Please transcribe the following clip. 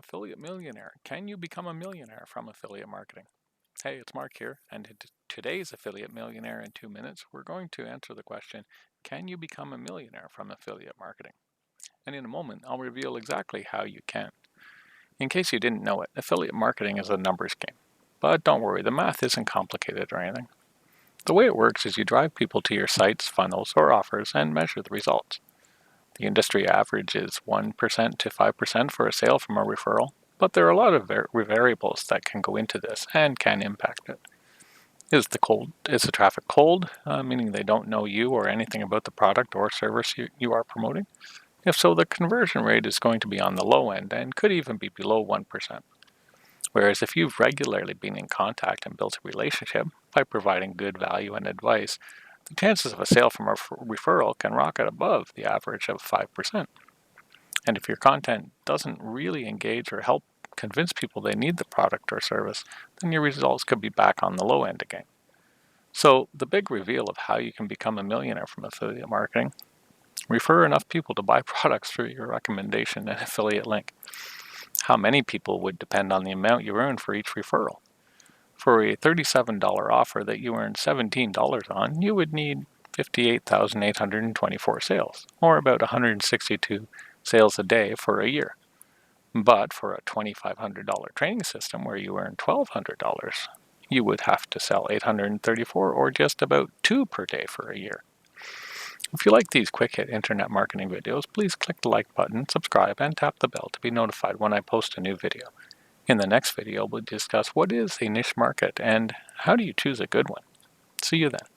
Affiliate Millionaire. Can you become a millionaire from affiliate marketing? Hey, it's Mark here, and in today's Affiliate Millionaire in 2 minutes, we're going to answer the question, can you become a millionaire from affiliate marketing? And in a moment, I'll reveal exactly how you can. In case you didn't know it, affiliate marketing is a numbers game. But don't worry, the math isn't complicated or anything. The way it works is you drive people to your sites, funnels, or offers and measure the results. The industry average is 1% to 5% for a sale from a referral, but there are a lot of variables that can go into this and can impact it. Is the traffic cold, meaning they don't know you or anything about the product or service you are promoting? If so, the conversion rate is going to be on the low end and could even be below 1%. Whereas if you've regularly been in contact and built a relationship by providing good value and advice, the chances of a sale from a referral can rocket above the average of 5%. And if your content doesn't really engage or help convince people they need the product or service, then your results could be back on the low end again. So the big reveal of how you can become a millionaire from affiliate marketing: refer enough people to buy products through your recommendation and affiliate link. How many people would depend on the amount you earn for each referral? For a $37 offer that you earn $17 on, you would need 58,824 sales, or about 162 sales a day for a year. But for a $2,500 training system where you earn $1,200, you would have to sell 834, or just about 2 per day for a year. If you like these quick hit internet marketing videos, please click the like button, subscribe, and tap the bell to be notified when I post a new video. In the next video, we'll discuss what is a niche market and how do you choose a good one. See you then.